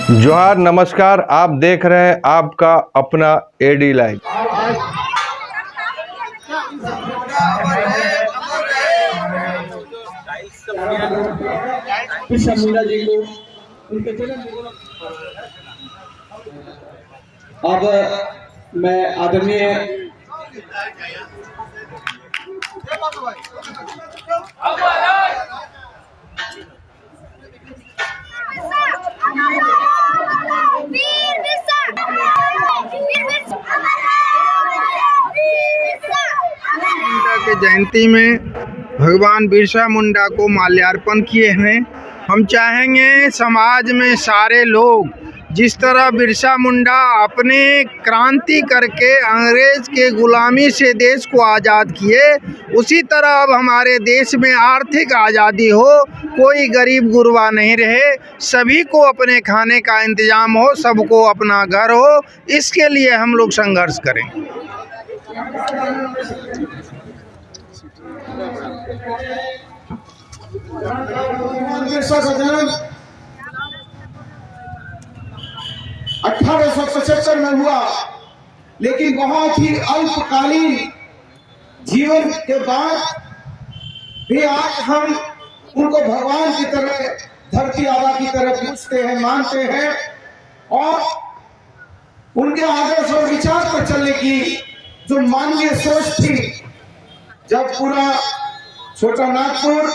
जोहार, नमस्कार। आप देख रहे हैं आपका अपना एडी लाइव। अब मैं आदरणीय के जयंती में भगवान बिरसा मुंडा को माल्यार्पण किए हैं। हम चाहेंगे समाज में सारे लोग जिस तरह बिरसा मुंडा अपने क्रांति करके अंग्रेज के गुलामी से देश को आज़ाद किए, उसी तरह अब हमारे देश में आर्थिक आज़ादी हो, कोई गरीब गुरबा नहीं रहे, सभी को अपने खाने का इंतजाम हो, सबको अपना घर हो। इसके लिए हम लोग संघर्ष करें। 1875 में हुआ, लेकिन बहुत ही अल्पकालीन जीवन के बाद भी आज हम उनको भगवान की तरह, धरती आबा की तरह पूछते हैं, मानते हैं और उनके आदर्श और विचार पर चलने की जो मानवीय सोच थी। जब पूरा छोटा नागपुर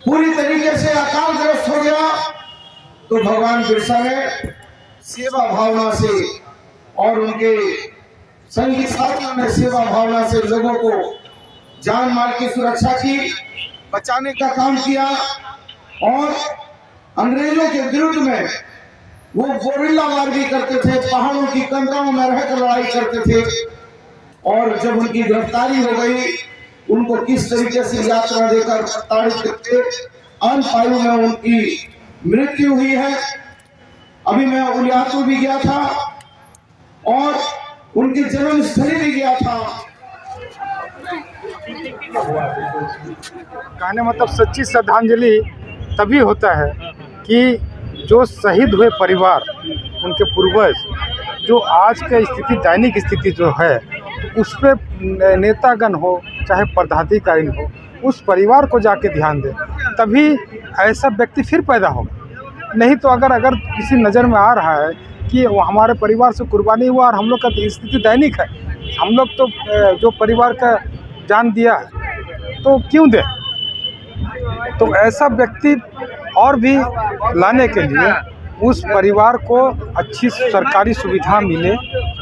पूरी तरीके से अकालग्रस्त हो गया तो भगवान बिरसा ने सेवा भावना से और उनके संगी साथियों ने सेवा भावना से लोगों को जान माल की सुरक्षा की, बचाने का काम किया और अंग्रेजों के विरुद्ध में वो गोरिल्ला वार भी करते थे, पहाड़ों की कंदरों में रहकर लड़ाई करते थे। और जब उनकी गिरफ्तारी हो गई, उनको किस तरीके से यात्रा देकर प्रताड़ित करके अनपायु में उनकी मृत्यु हुई है। अभी मैं उलियातू भी गया था और उनकी जन्म स्थली भी गया था। कहने मतलब सच्ची श्रद्धांजलि तभी होता है कि जो शहीद हुए परिवार, उनके पूर्वज, जो आज का स्थिति, दैनिक स्थिति जो है, तो उस पर नेतागण हो चाहे पदाधिकारी हो, उस परिवार को जाके ध्यान दे, तभी ऐसा व्यक्ति फिर पैदा होगा। नहीं तो अगर किसी नज़र में आ रहा है कि वो हमारे परिवार से कुर्बानी हुआ और हम लोग का स्थिति दैनिक है, हम लोग तो जो परिवार का जान दिया है तो क्यों दे। तो ऐसा व्यक्ति और भी लाने के लिए उस परिवार को अच्छी सरकारी सुविधा मिले,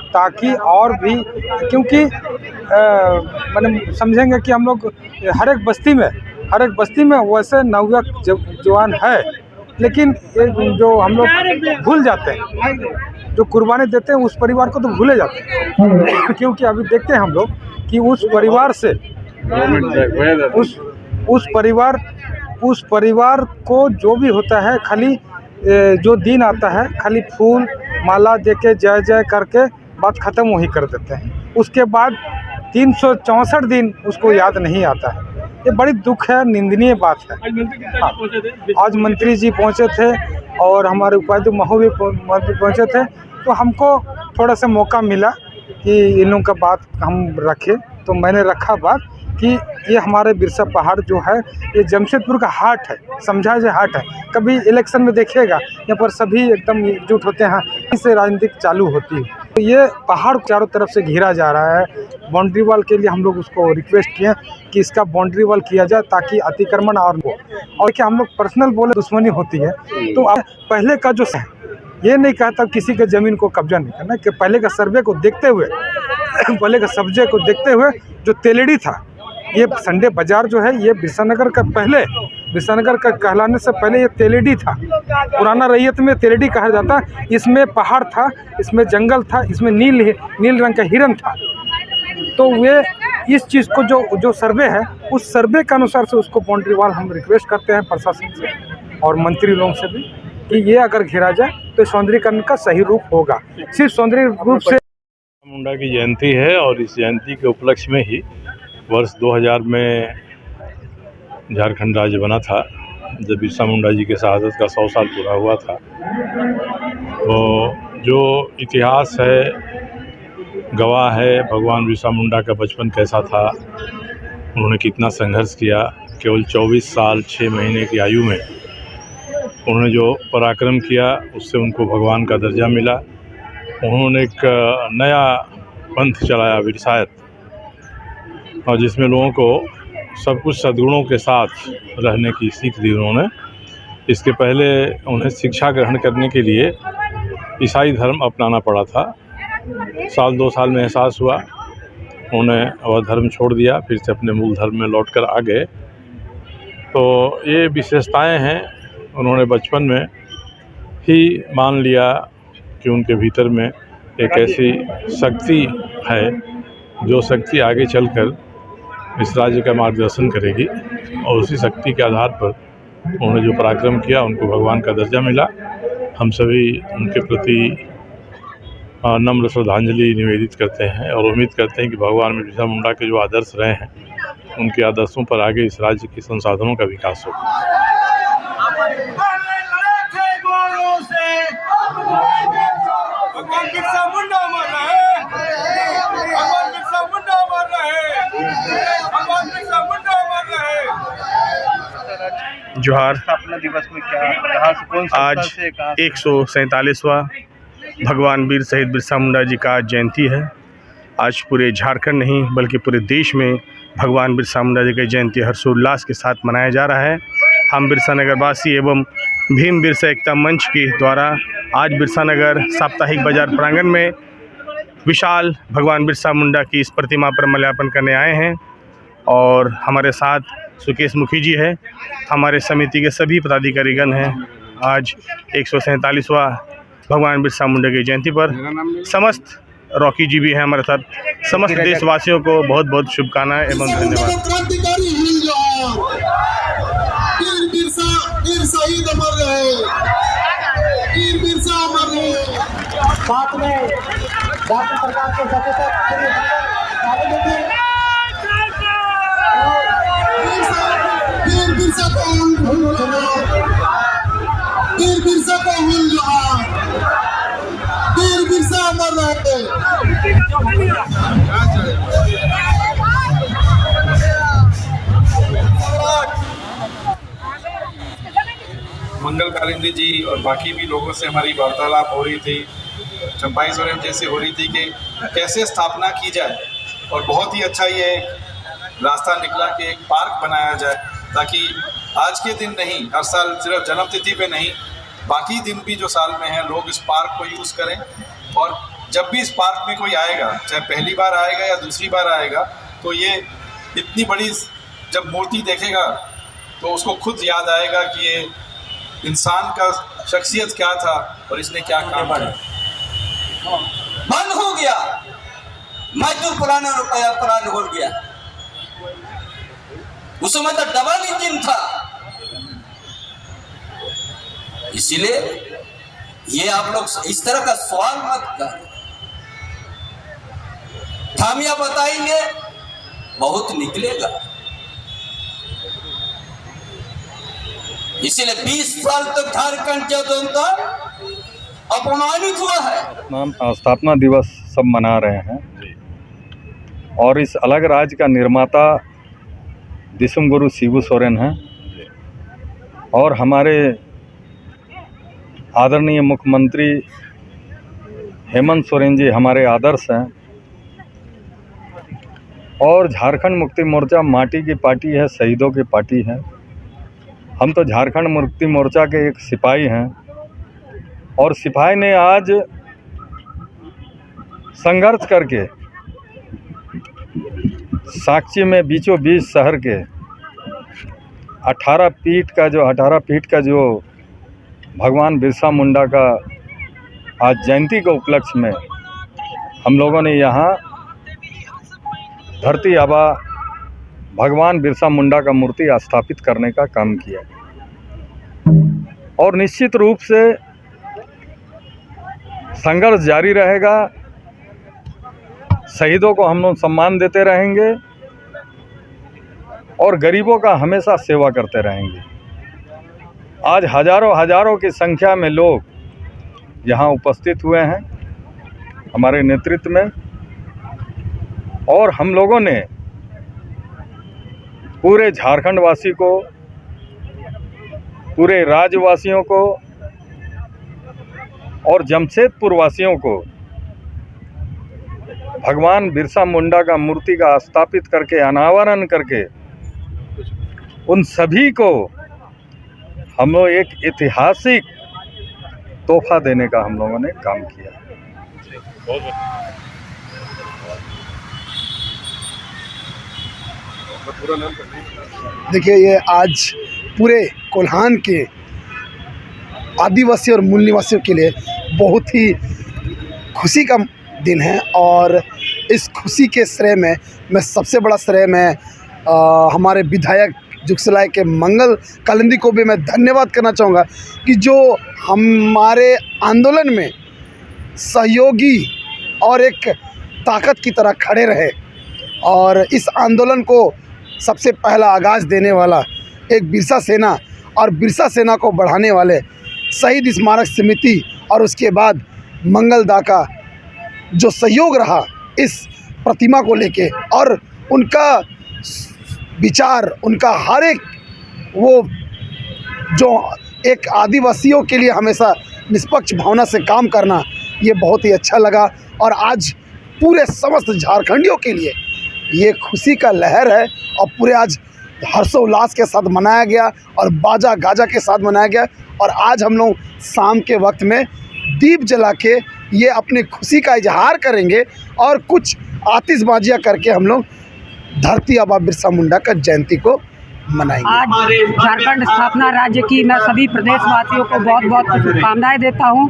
ताकि और भी, क्योंकि मैंने समझेंगे कि हम लोग हर एक बस्ती में वैसे नवयुवक जवान है, लेकिन जो हम लोग भूल जाते हैं, जो कुर्बानी देते हैं उस परिवार को तो भूले जाते हैं। क्योंकि अभी देखते हैं हम लोग कि उस परिवार से उस परिवार को जो भी होता है, खाली जो दिन आता है, खाली फूल माला देके जय जय करके बात ख़त्म वही कर देते हैं। उसके बाद 364 दिन उसको याद नहीं आता है। ये बड़ी दुख है, निंदनीय बात है। आज मंत्री जी पहुंचे थे और हमारे उपाध्यक्ष महो भी पहुंचे थे, तो हमको थोड़ा सा मौका मिला कि इन लोगों का बात हम रखें। तो मैंने रखा बात कि ये हमारे बिरसा पहाड़ जो है, ये जमशेदपुर का हार्ट है, समझा जाए हार्ट है। कभी इलेक्शन में देखिएगा यहाँ पर सभी एकदम एकजुट होते हैं, इससे राजनीतिक चालू होती है। तो ये पहाड़ चारों तरफ से घेरा जा रहा है। बाउंड्री वॉल के लिए हम लोग उसको रिक्वेस्ट किए कि इसका बाउंड्री वॉल किया जाए, ताकि अतिक्रमण और क्या हम लोग पर्सनल बोले दुश्मनी होती है। तो अब पहले का जो है, ये नहीं कहता किसी के ज़मीन को कब्जा नहीं करना, कि पहले का सर्वे को देखते हुए, पहले का सब्जे को देखते हुए, जो तेलेडी था, ये संडे बाज़ार जो है, ये बिरसानगर का पहले, बिरसानगर का कहलाने से पहले ये तेलेडी था। पुराना रैयत में तेलेडी कहा जाता। इसमें पहाड़ था, इसमें जंगल था, इसमें नील रंग का हिरन था। तो वे इस चीज़ को जो सर्वे है, उस सर्वे के अनुसार से उसको बाउंड्री वॉल हम रिक्वेस्ट करते हैं प्रशासन से और मंत्री लोगों से भी, कि ये अगर घेरा जाए तो सौंदर्यीकरण का सही रूप होगा। सिर्फ सौंदर्य रूप से मुंडा की जयंती है और इस जयंती के उपलक्ष्य में ही वर्ष 2000 में झारखंड राज्य बना था। जब बिरसा मुंडा जी के शहादत का 100 साल पूरा हुआ था। तो जो इतिहास है गवाह है भगवान बिरसा मुंडा का बचपन कैसा था, उन्होंने कितना संघर्ष किया। केवल 24 साल 6 महीने की आयु में उन्होंने जो पराक्रम किया उससे उनको भगवान का दर्जा मिला। उन्होंने एक नया पंथ चलाया बिरसायत, और जिसमें लोगों को सब कुछ सद्गुणों के साथ रहने की सीख दी उन्होंने। इसके पहले उन्हें शिक्षा ग्रहण करने के लिए ईसाई धर्म अपनाना पड़ा था। 1-2 साल में एहसास हुआ, उन्होंने वह धर्म छोड़ दिया, फिर से अपने मूल धर्म में लौटकर आ गए। तो ये विशेषताएं हैं, उन्होंने बचपन में ही मान लिया कि उनके भीतर में एक ऐसी शक्ति है जो शक्ति आगे चलकर इस राज्य का मार्गदर्शन करेगी, और उसी शक्ति के आधार पर उन्होंने जो पराक्रम किया उनको भगवान का दर्जा मिला। हम सभी उनके प्रति नम्र श्रद्धांजलि निवेदित करते हैं और उम्मीद करते हैं कि भगवान बिरसा मुंडा के जो आदर्श रहे हैं उनके आदर्शों पर आगे इस राज्य के संसाधनों का विकास हो। जोहार। स्थापना दिवस में क्या कहाँ से कौन सा आज 147वां भगवान वीर शहीद बिरसा मुंडा जी का जयंती है। आज पूरे झारखंड नहीं बल्कि पूरे देश में भगवान बिरसा मुंडा जी की जयंती हर्षोल्लास के साथ मनाया जा रहा है। हम बिरसा नगर वासी एवं भीम बिरसा एकता मंच के द्वारा आज बिरसा नगर साप्ताहिक बाजार प्रांगण में विशाल भगवान बिरसा मुंडा की इस प्रतिमा पर माल्यार्पण करने आए हैं, और हमारे साथ सुकेश मुखी जी है, हमारे समिति के सभी पदाधिकारीगण हैं। आज 147वां भगवान बिरसा मुंडा की जयंती पर समस्त रॉकी जी भी हैं हमारे साथ। समस्त देशवासियों को बहुत बहुत शुभकामनाएं एवं धन्यवाद। क्रांतिकारी हिल जोहार, वीर शहीद अमर रहे, वीर बिरसा अमर रहे। साथ में डॉक्टर प्रकाश के सचेतक वीर बिरसा को हिल जोहार, वीर बिरसा को हिल जोहार, वीर बिरसा अमर रहे। मंगल कालिंदी जी और बाकी भी लोगों से हमारी वार्तालाप हो रही थी, चंपाई सोरेन जैसे हो रही थी कि कैसे स्थापना की जाए, और बहुत ही अच्छा ये रास्ता निकला कि एक पार्क बनाया जाए, ताकि आज के दिन नहीं, हर साल सिर्फ जन्मतिथि पे नहीं, बाकी दिन भी जो साल में हैं लोग इस पार्क को यूज़ करें। और जब भी इस पार्क में कोई आएगा, चाहे पहली बार आएगा या दूसरी बार आएगा, तो ये इतनी बड़ी जब मूर्ति देखेगा तो उसको खुद याद आएगा कि ये इंसान का शख्सियत क्या था और इसने क्या काम किया। बंद हो गया, मजदूर पुराना हो गया। उस समय तो डबल इंजन था, इसीलिए ये आप लोग इस तरह का सवाल मत करें। खामियां बताएंगे बहुत निकलेगा, इसीलिए 20 साल तक झारखंड जनता अपमानित हुआ है। नाम स्थापना दिवस सब मना रहे हैं, और इस अलग राज्य का निर्माता दिसुम गुरु शिबू सोरेन हैं, और हमारे आदरणीय मुख्यमंत्री हेमंत सोरेन जी हमारे आदर्श हैं। और झारखंड मुक्ति मोर्चा माटी की पार्टी है, शहीदों की पार्टी है। हम तो झारखंड मुक्ति मोर्चा के एक सिपाही हैं, और सिपाही ने आज संघर्ष करके साक्षी में बीचों बीच शहर के 18 फीट का जो भगवान बिरसा मुंडा का आज जयंती के उपलक्ष्य में हम लोगों ने यहाँ धरती आबा भगवान बिरसा मुंडा का मूर्ति स्थापित करने का काम किया। और निश्चित रूप से संघर्ष जारी रहेगा, शहीदों को हम लोग सम्मान देते रहेंगे और गरीबों का हमेशा सेवा करते रहेंगे। आज हजारों की संख्या में लोग यहाँ उपस्थित हुए हैं हमारे नेतृत्व में, और हम लोगों ने पूरे झारखंड वासी को, पूरे राज्यवासियों को और जमशेदपुर वासियों को भगवान बिरसा मुंडा का मूर्ति का स्थापित करके, अनावरण करके, उन सभी को हम लोग एक ऐतिहासिक तोहफा देने का हम लोगों ने काम किया। देखिए, ये आज पूरे कोल्हान के आदिवासी और मूल निवासियों के लिए बहुत ही खुशी का दिन है, और इस खुशी के श्रेय में मैं सबसे बड़ा श्रेय मैं हमारे विधायक जुगसलाई के मंगल कालिंदी को भी मैं धन्यवाद करना चाहूँगा कि जो हमारे आंदोलन में सहयोगी और एक ताकत की तरह खड़े रहे, और इस आंदोलन को सबसे पहला आगाज़ देने वाला एक बिरसा सेना और बिरसा सेना को बढ़ाने वाले शहीद स्मारक समिति, और उसके बाद मंगलदा का जो सहयोग रहा इस प्रतिमा को लेके, और उनका विचार, उनका हर एक वो जो एक आदिवासियों के लिए हमेशा निष्पक्ष भावना से काम करना, ये बहुत ही अच्छा लगा। और आज पूरे समस्त झारखंडियों के लिए ये खुशी का लहर है, और पूरे आज हर्षोल्लास के साथ मनाया गया और बाजा गाजा के साथ मनाया गया। और आज हम लोग शाम के वक्त में दीप जला के ये अपनी खुशी का इजहार करेंगे, और कुछ आतिशबाजियाँ करके हम लोग धरती आबा बिरसा मुंडा का जयंती को मनाएंगे। आज झारखंड स्थापना राज्य की मैं सभी प्रदेशवासियों को बहुत बहुत शुभकामनाएं देता हूं,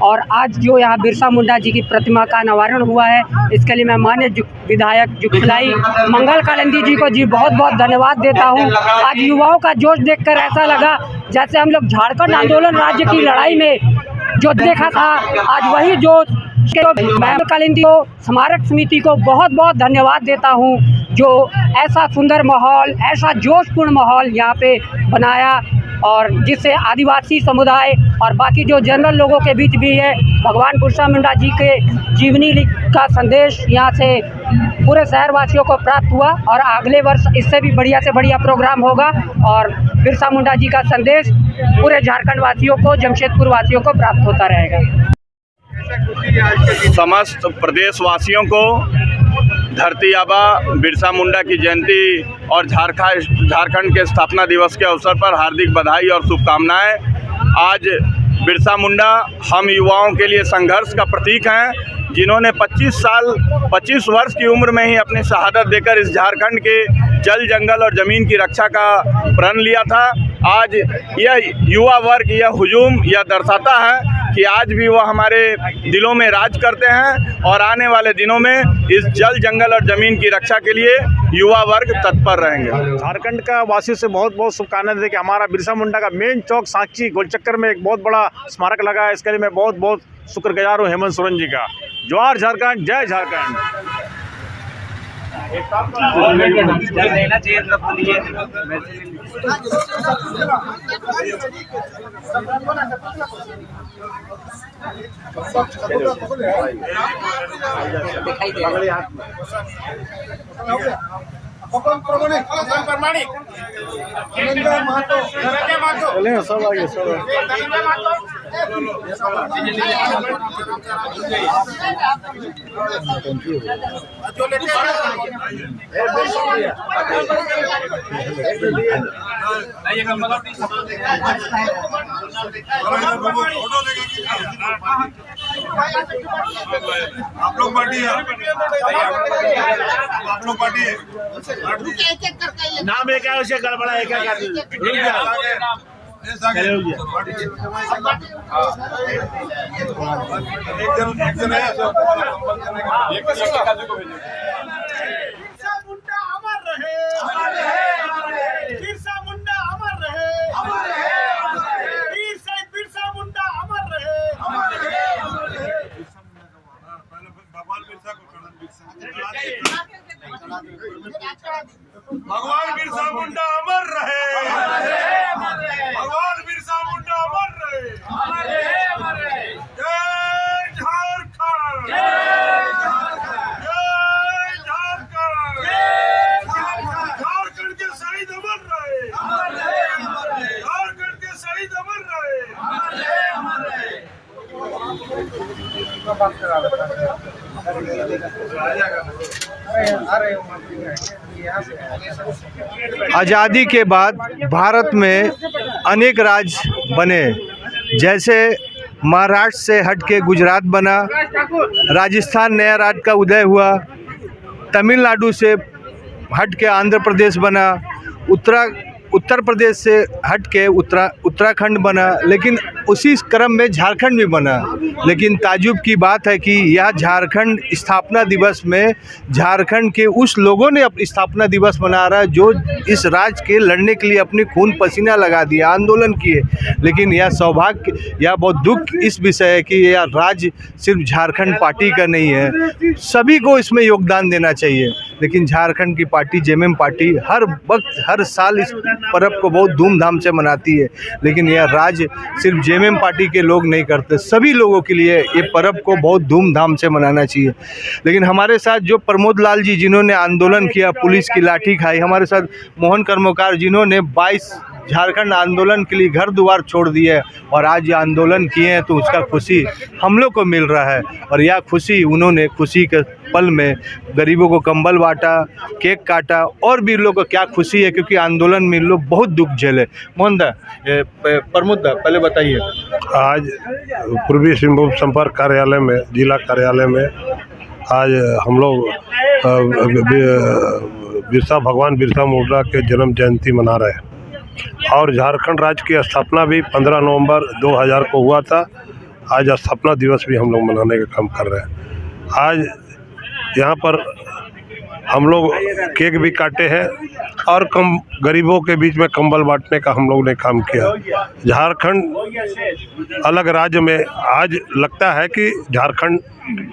और आज जो यहाँ बिरसा मुंडा जी की प्रतिमा का अनावरण हुआ है, इसके लिए मैं माननीय विधायक जुगसलाई मंगल कालिंदी जी को बहुत बहुत धन्यवाद देता हूँ। आज युवाओं का जोश देखकर ऐसा लगा जैसे हम लोग झारखंड आंदोलन राज्य की लड़ाई में जो देखा था, आज वही जोश। मैं कालिंदी को, स्मारक समिति को बहुत बहुत धन्यवाद देता हूँ, जो ऐसा सुंदर माहौल, ऐसा जोशपूर्ण माहौल यहाँ पे बनाया, और जिससे आदिवासी समुदाय और बाकी जो जनरल लोगों के बीच भी है भगवान बिरसा मुंडा जी के जीवनी का संदेश यहाँ से पूरे शहरवासियों को प्राप्त हुआ। और अगले वर्ष इससे भी बढ़िया से बढ़िया प्रोग्राम होगा, और बिरसा मुंडा जी का संदेश पूरे झारखंड वासियों को, जमशेदपुर वासियों को प्राप्त होता रहेगा। समस्त प्रदेशवासियों को धरती आबा बिरसा मुंडा की जयंती और झारखंड के स्थापना दिवस के अवसर पर हार्दिक बधाई और शुभकामनाएं। आज बिरसा मुंडा हम युवाओं के लिए संघर्ष का प्रतीक हैं, जिन्होंने 25 वर्ष की उम्र में ही अपनी शहादत देकर इस झारखंड के जल, जंगल और ज़मीन की रक्षा का प्रण लिया था। आज यह युवा वर्ग, यह हुजूम यह दर्शाता है कि आज भी वह हमारे दिलों में राज करते हैं, और आने वाले दिनों में इस जल, जंगल और ज़मीन की रक्षा के लिए युवा वर्ग तत्पर रहेंगे। झारखंड का वासियों से बहुत बहुत शुभकामनाएं दें कि हमारा बिरसा मुंडा का मेन चौक सांची गोलचक्कर में एक बहुत बड़ा स्मारक लगा है। इसके लिए मैं बहुत बहुत शुक्रगुजार हूँ हेमंत सोरेन जी का। जोहार झारखंड, जय झारखंड। सब आगे आप लोग पार्टी है नाम एक है उसे गड़बड़ा है, क्या कर भगवान बिरसा मुंडा अमर रहे, भगवान बिरसा आज़ादी के बाद भारत में अनेक राज्य बने, जैसे महाराष्ट्र से हट के गुजरात बना, राजस्थान नया राज्य का उदय हुआ, तमिलनाडु से हट के आंध्र प्रदेश बना, उत्तर प्रदेश से हट के उत्तराखंड बना, लेकिन उसी क्रम में झारखंड भी बना। लेकिन ताज्जुब की बात है कि यह झारखंड स्थापना दिवस में झारखंड के उस लोगों ने स्थापना दिवस मना रहा है जो इस राज्य के लड़ने के लिए अपनी खून पसीना लगा दिया, आंदोलन किए। लेकिन यह सौभाग्य या बहुत दुख इस विषय है कि यह राज्य सिर्फ झारखंड पार्टी का नहीं है, सभी को इसमें योगदान देना चाहिए। लेकिन झारखंड की पार्टी जेएमएम पार्टी हर वक्त हर साल इस पर्व को बहुत धूमधाम से मनाती है। लेकिन यह राज्य सिर्फ जेएमएम पार्टी के लोग नहीं करते, सभी लोगों के लिए ये पर्व को बहुत धूमधाम से मनाना चाहिए। लेकिन हमारे साथ जो प्रमोद लाल जी जिन्होंने आंदोलन किया, पुलिस की लाठी खाई, हमारे साथ मोहन कर्मकार जिन्होंने 22 झारखंड आंदोलन के लिए घर द्वार छोड़ दिए और आज ये आंदोलन किए हैं, तो उसका खुशी हम लोग को मिल रहा है। और यह खुशी उन्होंने खुशी के पल में गरीबों को कंबल बांटा, केक काटा, और भी लोगों को क्या खुशी है, क्योंकि आंदोलन में लोग बहुत दुख झेले। मोहन दा, प्रमोद दा, पहले बताइए। आज पूर्वी सिंहभूम संपर्क कार्यालय में, जिला कार्यालय में आज हम लोग भगवान बिरसा मुंडा के जन्म जयंती मना रहे हैं। और झारखंड राज्य की स्थापना भी 15 नवंबर 2000 को हुआ था। आज स्थापना दिवस भी हम लोग मनाने का काम कर रहे हैं। आज यहाँ पर हम लोग केक भी काटे हैं और गरीबों के बीच में कंबल बांटने का हम लोग ने काम किया। झारखंड अलग राज्य में आज लगता है कि झारखंड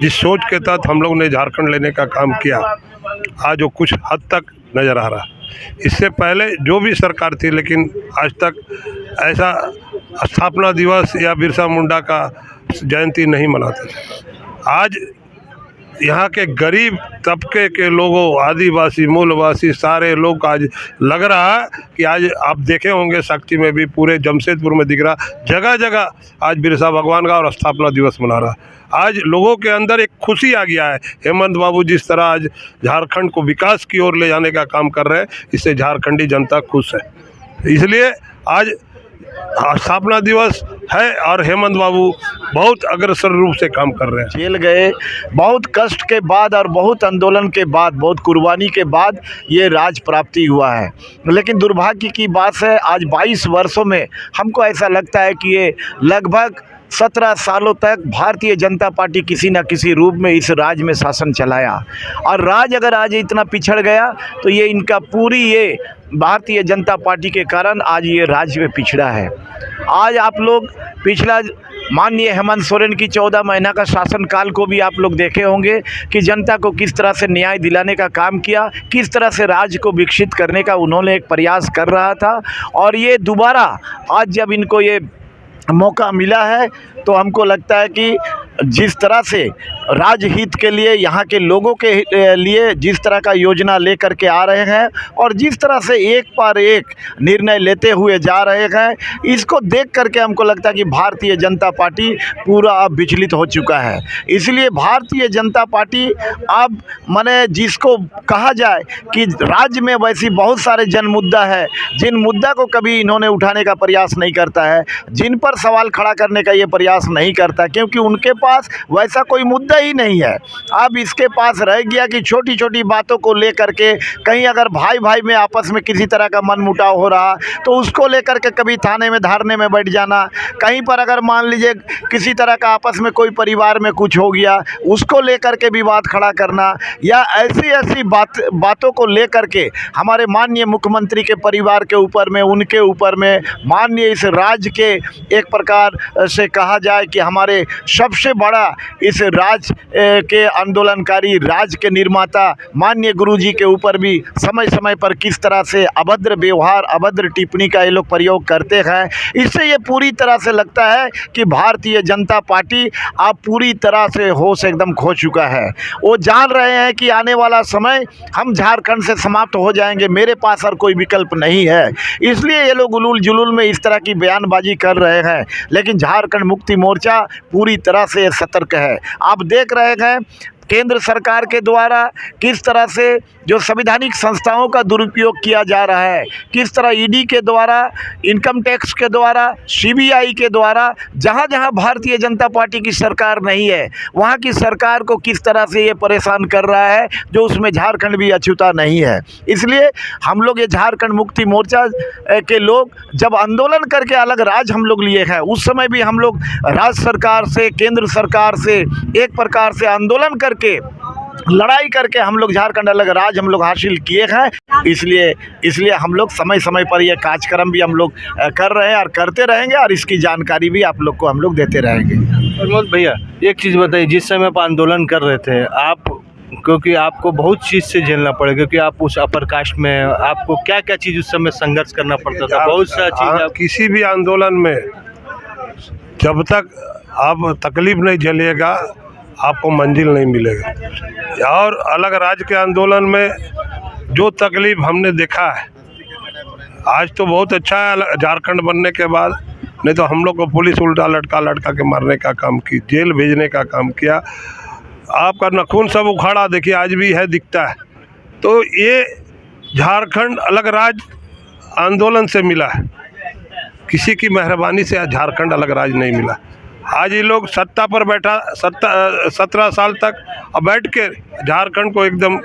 जिस सोच के तहत हम लोग ने झारखंड लेने का काम किया, आज वो कुछ हद तक नज़र आ रहा है। इससे पहले जो भी सरकार थी, लेकिन आज तक ऐसा स्थापना दिवस या बिरसा मुंडा का जयंती नहीं मनाते। आज यहाँ के गरीब तबके के लोगों, आदिवासी, मूलवासी, सारे लोग आज लग रहा है कि आज आप देखे होंगे शक्ति में भी, पूरे जमशेदपुर में दिख रहा, जगह जगह आज बिरसा भगवान का और स्थापना दिवस मना रहा। आज लोगों के अंदर एक खुशी आ गया है। हेमंत बाबू जिस तरह आज झारखंड को विकास की ओर ले जाने का काम कर रहे हैं, इससे झारखंडी जनता खुश है। इसलिए आज स्थापना दिवस है और हेमंत बाबू बहुत अग्रसर रूप से काम कर रहे हैं। जेल गए, बहुत कष्ट के बाद और बहुत आंदोलन के बाद, बहुत कुर्बानी के बाद ये राज प्राप्ति हुआ है। लेकिन दुर्भाग्य की बात है, आज 22 वर्षों में हमको ऐसा लगता है कि ये लगभग 17 सालों तक भारतीय जनता पार्टी किसी न किसी रूप में इस राज्य में शासन चलाया। और राज्य अगर आज इतना पिछड़ गया तो ये इनका पूरी ये भारतीय जनता पार्टी के कारण आज ये राज्य में पिछड़ा है। आज आप लोग पिछला माननीय हेमंत सोरेन की 14 महीना का शासनकाल को भी आप लोग देखे होंगे कि जनता को किस तरह से न्याय दिलाने का काम किया, किस तरह से राज्य को विकसित करने का उन्होंने एक प्रयास कर रहा था। और ये दोबारा आज जब इनको ये मौका मिला है तो हमको लगता है कि जिस तरह से राजहित के लिए, यहाँ के लोगों के लिए जिस तरह का योजना लेकर के आ रहे हैं और जिस तरह से एक पर एक निर्णय लेते हुए जा रहे हैं, इसको देख करके हमको लगता है कि भारतीय जनता पार्टी पूरा अब विचलित हो चुका है। इसलिए भारतीय जनता पार्टी अब माने जिसको कहा जाए कि राज्य में वैसी बहुत सारे जन मुद्दा है, जिन मुद्दा को कभी इन्होंने उठाने का प्रयास नहीं करता है, जिन पर सवाल खड़ा करने का ये प्रयास नहीं करता, क्योंकि उनके पास वैसा कोई मुद्दा ही नहीं है। अब इसके पास रह गया कि छोटी छोटी बातों को लेकर के कहीं अगर भाई भाई में आपस में किसी तरह का मनमुटाव हो रहा तो उसको लेकर के कभी थाने में धरने में बैठ जाना, कहीं पर अगर मान लीजिए किसी तरह का आपस में कोई परिवार में कुछ हो गया उसको लेकर के विवाद खड़ा करना, या ऐसी बातों को लेकर के हमारे माननीय मुख्यमंत्री के परिवार के ऊपर में, उनके ऊपर में, माननीय इस राज्य के एक प्रकार से कहा जाए कि हमारे सबसे बड़ा इस राज्य के आंदोलनकारी, राज्य के निर्माता माननीय गुरुजी के ऊपर भी समय समय पर किस तरह से अभद्र व्यवहार, अभद्र टिप्पणी का ये लोग प्रयोग करते हैं। इससे ये पूरी तरह से लगता है कि भारतीय जनता पार्टी अब पूरी तरह से होश एकदम खो चुका है। वो जान रहे हैं कि आने वाला समय हम झारखंड से समाप्त हो जाएंगे, मेरे पास और कोई विकल्प नहीं है। इसलिए ये लोग उलूल जुलूल में इस तरह की बयानबाजी कर रहे हैं। लेकिन झारखंड मुक्ति मोर्चा पूरी तरह से लिए सतर्क है। आप देख रहे हैं केंद्र सरकार के द्वारा किस तरह से जो संवैधानिक संस्थाओं का दुरुपयोग किया जा रहा है, किस तरह ईडी के द्वारा, इनकम टैक्स के द्वारा, सीबीआई के द्वारा, जहां जहां भारतीय जनता पार्टी की सरकार नहीं है वहां की सरकार को किस तरह से ये परेशान कर रहा है, जो उसमें झारखंड भी अछूता नहीं है। इसलिए हम लोग ये झारखंड मुक्ति मोर्चा के लोग जब आंदोलन करके अलग राज्य हम लोग लिए हैं, उस समय भी हम लोग राज्य सरकार से, केंद्र सरकार से एक प्रकार से आंदोलन करके, लड़ाई करके हम लोग झारखंड अलग राज्य हम लोग हासिल किए हैं। इसलिए हम लोग समय समय पर ये कार्यक्रम भी हम लोग कर रहे हैं और करते रहेंगे, और इसकी जानकारी भी आप लोग को हम लोग देते रहेंगे। प्रमोद भैया, एक चीज़ बताइए, जिस समय आप आंदोलन कर रहे थे आप, क्योंकि आपको बहुत चीज़ से झेलना पड़ेगा, क्योंकि आप उस अपर कास्ट में, आपको क्या क्या चीज़ उस समय संघर्ष करना पड़ता था, बहुत सा चीज़। किसी भी आंदोलन में जब तक आप तकलीफ नहीं झेलिएगा आपको मंजिल नहीं मिलेगा। और अलग राज्य के आंदोलन में जो तकलीफ हमने देखा है, आज तो बहुत अच्छा है झारखंड बनने के बाद, नहीं तो हम लोग को पुलिस उल्टा लटका के मारने का काम की, जेल भेजने का काम किया। आपका नाखून सब उखाड़ा, देखिए आज भी है, दिखता है। तो ये झारखंड अलग राज्य आंदोलन से मिला है, किसी की मेहरबानी से झारखंड अलग राज्य नहीं मिला। आज ये लोग सत्ता पर बैठा 17 साल तक बैठ के झारखंड को एकदम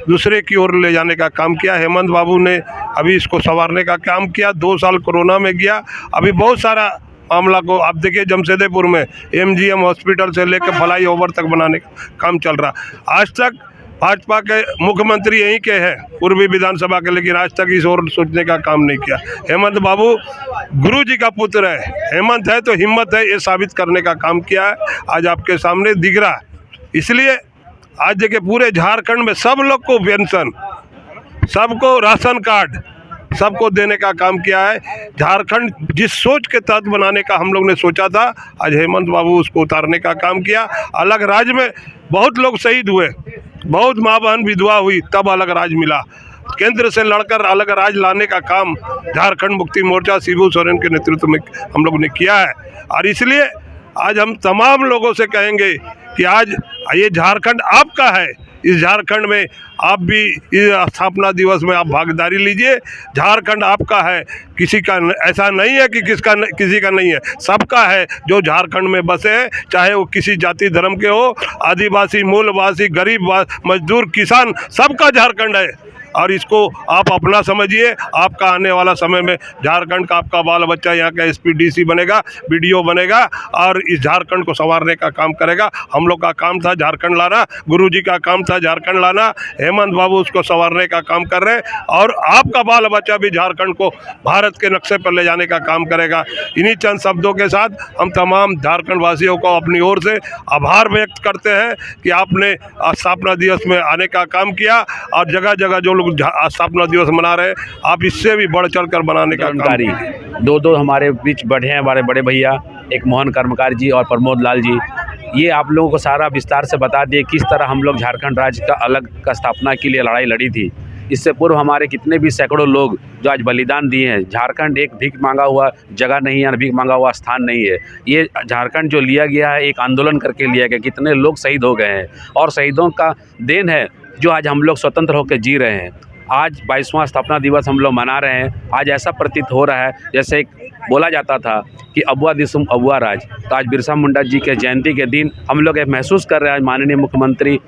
दूसरे की ओर ले जाने का काम किया। हेमंत बाबू ने अभी इसको संवारने का काम किया, 2 साल कोरोना में गया, अभी बहुत सारा मामला को आप देखिए, जमशेदपुर में MGM हॉस्पिटल से लेकर फ्लाई ओवर तक बनाने का काम चल रहा। आज तक भाजपा के मुख्यमंत्री यहीं के हैं, पूर्वी विधानसभा के, लेकिन आज तक इस ओर सोचने का काम नहीं किया। हेमंत बाबू गुरु जी का पुत्र है, हेमंत है तो हिम्मत है, ये साबित करने का काम किया है, आज आपके सामने दिख रहा है। इसलिए आज देखिए पूरे झारखंड में सब लोग को पेंशन, सबको राशन कार्ड, सबको देने का काम किया है। झारखंड जिस सोच के तहत बनाने का हम लोग ने सोचा था, आज हेमंत बाबू उसको उतारने का काम किया। अलग राज्य में बहुत लोग शहीद हुए, बहुत माँ बहन विधवा हुई, तब अलग राज्य मिला। केंद्र से लड़कर अलग राज्य लाने का काम झारखंड मुक्ति मोर्चा शिबू सोरेन के नेतृत्व में हम लोग ने किया है। और इसलिए आज हम तमाम लोगों से कहेंगे कि आज ये झारखंड आपका है, इस झारखंड में आप भी इस स्थापना दिवस में आप भागीदारी लीजिए। झारखंड आपका है, किसी का ऐसा नहीं है कि किसी का नहीं है, सबका है जो झारखंड में बसे हैं, चाहे वो किसी जाति धर्म के हो, आदिवासी, मूलवासी, गरीब, मजदूर, किसान, सबका झारखंड है। और इसको आप अपना समझिए। आपका आने वाला समय में झारखंड का आपका बाल बच्चा यहाँ का SPDC बनेगा, BDO बनेगा और इस झारखंड को संवारने का काम करेगा। हम लोग का काम था झारखंड लाना, गुरुजी का काम था झारखंड लाना, हेमंत बाबू उसको संवारने का काम कर रहे हैं और आपका बाल बच्चा भी झारखंड को भारत के नक्शे पर ले जाने का काम करेगा। इन्हीं चंद शब्दों के साथ हम तमाम झारखंड वासियों को अपनी ओर से आभार व्यक्त करते हैं कि आपने स्थापना दिवस में आने का काम किया और जगह जगह जो लोग स्थापना दिवस मना रहे हैं, आप इससे भी बढ़ चढ़ कर बनाने का काम। दो हमारे बीच बढ़े हैं हमारे बड़े भैया, एक मोहन कर्मकार जी और प्रमोद लाल जी। ये आप लोगों को सारा विस्तार से बता दिए किस तरह हम लोग झारखंड राज्य का अलग का स्थापना के लिए लड़ाई लड़ी थी। इससे पूर्व हमारे कितने भी सैकड़ों लोग जो आज बलिदान दिए हैं। झारखंड एक भीख मांगा हुआ जगह नहीं है, भीख मांगा हुआ स्थान नहीं है। ये झारखंड जो लिया गया है एक आंदोलन करके लिया गया। कितने लोग शहीद हो गए हैं और शहीदों का देन है जो आज हम लोग स्वतंत्र होकर जी रहे हैं। आज 22वां स्थापना दिवस हम लोग मना रहे हैं। आज ऐसा प्रतीत हो रहा है जैसे बोला जाता था कि अबुआ दिसुम अबुआ राज। तो आज बिरसा मुंडा जी के जयंती के दिन हम लोग महसूस कर रहे हैं, माननीय मुख्यमंत्री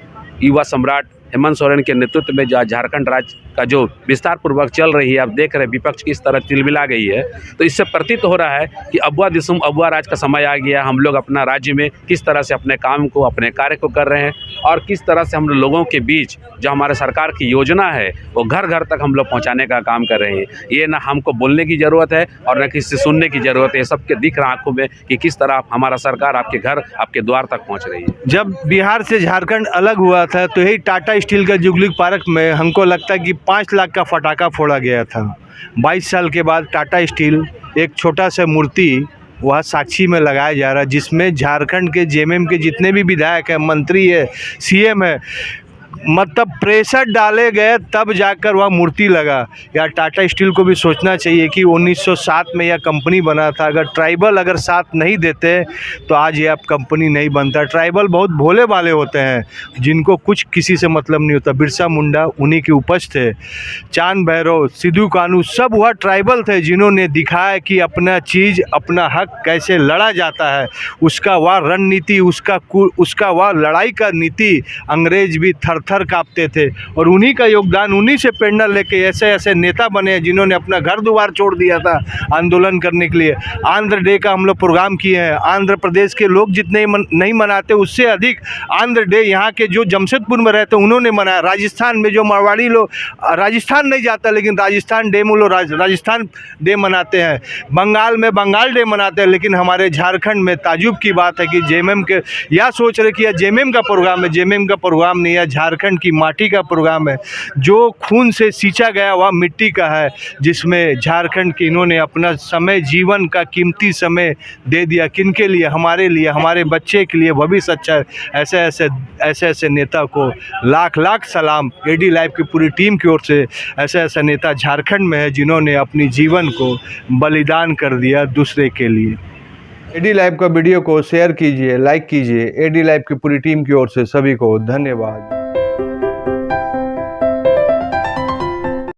युवा सम्राट हेमंत सोरेन के नेतृत्व में जो झारखंड राज्य का जो विस्तार पूर्वक चल रही है, आप देख रहे हैं विपक्ष किस तरह तिलमिला गई है। तो इससे प्रतीत हो रहा है कि अबुआ दिसुम अबुआ राज का समय आ गया। हम लोग अपना राज्य में किस तरह से अपने काम को, अपने कार्य को कर रहे हैं और किस तरह से हम लोगों के बीच जो हमारे सरकार की योजना है वो घर घर तक हम लोग पहुँचाने का काम कर रहे हैं। ये ना हमको बोलने की ज़रूरत है और न किसी से सुनने की ज़रूरत है। सबके दिख रहा आंखों में कि किस तरह हमारा सरकार आपके घर, आपके द्वार तक पहुँच रही है। जब बिहार से झारखंड अलग हुआ था तो यही टाटा स्टील का जुगली पार्क में हमको लगता है कि 5 लाख का फटाका फोड़ा गया था। 22 साल के बाद टाटा स्टील एक छोटा सा मूर्ति वह साक्षी में लगाया जा रहा है, जिसमें झारखंड के JMM के जितने भी विधायक हैं, मंत्री है, CM है, मतलब प्रेशर डाले गए तब जाकर वह मूर्ति लगा। या टाटा स्टील को भी सोचना चाहिए कि 1907 में यह कंपनी बना था। अगर ट्राइबल अगर साथ नहीं देते तो आज ये अब कंपनी नहीं बनता। ट्राइबल बहुत भोले भाले होते हैं, जिनको कुछ किसी से मतलब नहीं होता। बिरसा मुंडा उन्हीं की उपज थे। चांद भैरव, सिद्धू कानू सब वह ट्राइबल थे जिन्होंने दिखाया कि अपना चीज़, अपना हक कैसे लड़ा जाता है। उसका वह रणनीति, उसका वह लड़ाई का नीति अंग्रेज भी थर थर कांपते थे। और उन्हीं का योगदान, उन्हीं से प्रेरणा लेके ऐसे ऐसे नेता बने जिन्होंने अपना घर द्वार छोड़ दिया था आंदोलन करने के लिए। आंध्र डे का हम लोग प्रोग्राम किए हैं। आंध्र प्रदेश के लोग जितने नहीं मनाते उससे अधिक आंध्र डे यहाँ के जो जमशेदपुर में रहते उन्होंने मनाया। राजस्थान में जो मारवाड़ी लोग, राजस्थान नहीं जाता लेकिन राजस्थान डे में लोग राजस्थान डे मनाते हैं। बंगाल में बंगाल डे मनाते हैं। लेकिन हमारे झारखंड में ताजुब की बात है कि जेएमएम के या सोच रहे कि यह जेएमएम का प्रोग्राम है। जेएमएम का प्रोग्राम नहीं है, झारखंड की माटी का प्रोग्राम है। जो खून से सींचा गया वह मिट्टी का है, जिसमें झारखंड के इन्होंने अपना समय, जीवन का कीमती समय दे दिया। किनके लिए? हमारे लिए, हमारे बच्चे के लिए, भविष्य अच्छा है। ऐसे ऐसे नेता को लाख लाख सलाम एडी लाइव की पूरी टीम की ओर से। ऐसे ऐसे नेता झारखंड में है जिन्होंने अपनी जीवन को बलिदान कर दिया दूसरे के लिए। एडी लाइव का वीडियो को शेयर कीजिए, लाइक कीजिए। एडी लाइव की पूरी टीम की ओर से सभी को धन्यवाद।